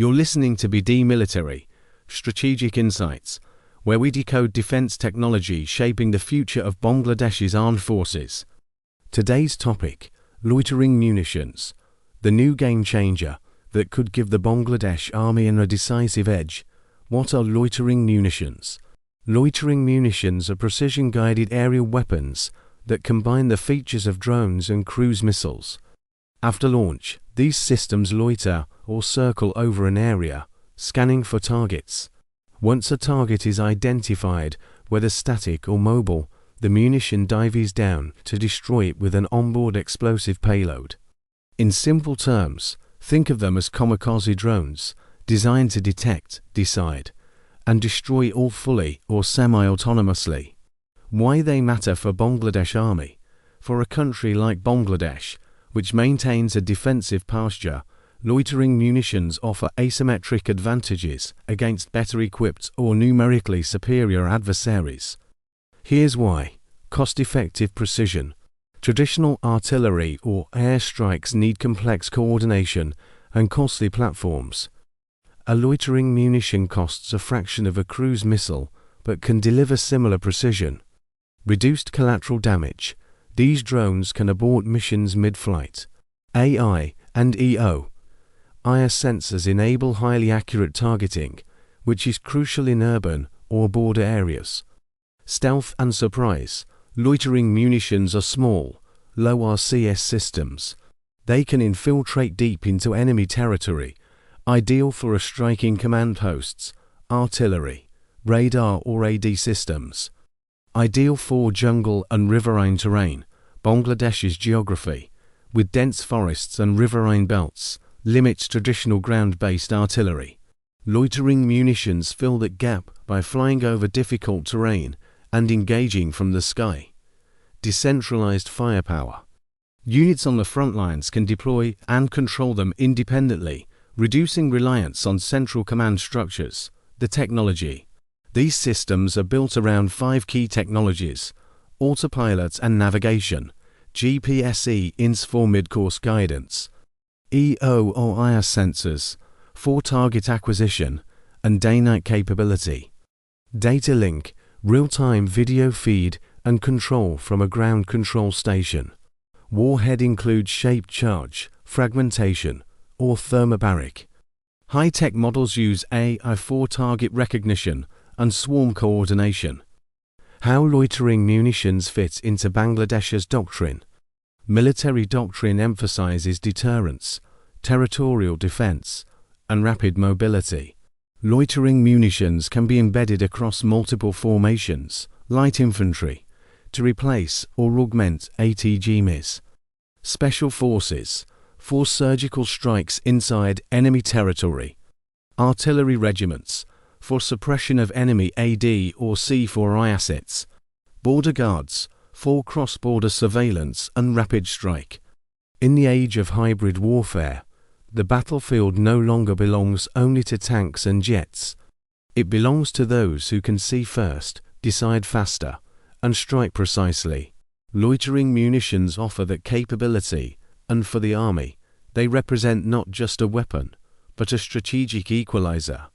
You're listening to BDMilitary, Strategic Insights, where we decode defense technology shaping the future of Bangladesh's armed forces. Today's topic, loitering munitions, the new game changer that could give the Bangladesh Army a decisive edge. What are loitering munitions? Loitering munitions are precision-guided aerial weapons that combine the features of drones and cruise missiles. After launch, these systems loiter or circle over an area, scanning for targets. Once a target is identified, whether static or mobile, the munition dives down to destroy it with an onboard explosive payload. In simple terms, think of them as kamikaze drones, designed to detect, decide, and destroy all fully or semi-autonomously. Why they matter for Bangladesh Army? For a country like Bangladesh, which maintains a defensive posture, loitering munitions offer asymmetric advantages against better equipped or numerically superior adversaries. Here's why. Cost-effective precision. Traditional artillery or airstrikes need complex coordination and costly platforms. A loitering munition costs a fraction of a cruise missile, but can deliver similar precision. Reduced collateral damage. These drones can abort missions mid-flight. AI and EO. IR sensors enable highly accurate targeting, which is crucial in urban or border areas. Stealth and surprise. Loitering munitions are small, low RCS systems. They can infiltrate deep into enemy territory, ideal for striking command posts, artillery, radar or AD systems. Ideal for jungle and riverine terrain. Bangladesh's geography, with dense forests and riverine belts, limits traditional ground-based artillery. Loitering munitions fill that gap by flying over difficult terrain and engaging from the sky. Decentralized firepower. Units on the front lines can deploy and control them independently, reducing reliance on central command structures. The technology. These systems are built around 5 key technologies: autopilot and navigation, GPS INS for mid-course guidance, EO or IR sensors for target acquisition and day-night capability, data link, real-time video feed and control from a ground control station. Warhead includes shaped charge, fragmentation, or thermobaric. High-tech models use AI for target recognition and swarm coordination. How loitering munitions fit into Bangladesh's doctrine. Military doctrine emphasizes deterrence, territorial defense, and rapid mobility. Loitering munitions can be embedded across multiple formations, light infantry, to replace or augment ATGMs. Special forces, for surgical strikes inside enemy territory. Artillery regiments, for suppression of enemy AD or C4I assets. Border guards, for cross-border surveillance and rapid strike. In the age of hybrid warfare, the battlefield no longer belongs only to tanks and jets. It belongs to those who can see first, decide faster, and strike precisely. Loitering munitions offer that capability, and for the Army, they represent not just a weapon, but a strategic equalizer.